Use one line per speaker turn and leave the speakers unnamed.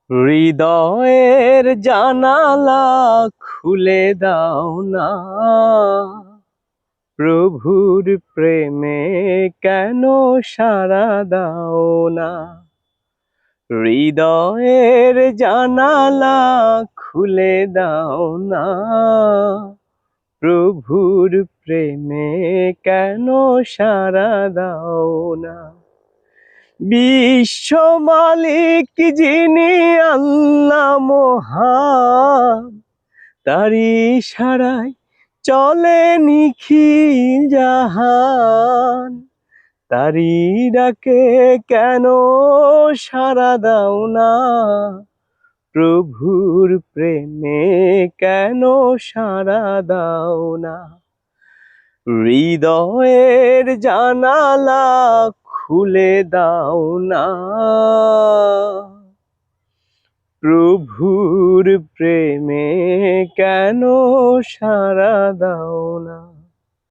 হৃদয়ের জানালা খুলে দাও না, প্রভুর প্রেমে কেন সাড়া দাও না। হৃদয়ের জানালা খুলে দাও না, প্রভুর প্রেমে কেন সাড়া দাও না। বিশ্ব মালিক যিনি আল্লাহ মহান, তারি ইশারায় চলে নিখিল জাহান। তারি ডাকে কেন সাড়া দাও না, প্রভুর প্রেমে কেন সাড়া দাও না। হৃদয়ের জানালা খুলে দাও না, প্রভুর প্রেমে কেন সাড়া দাও না।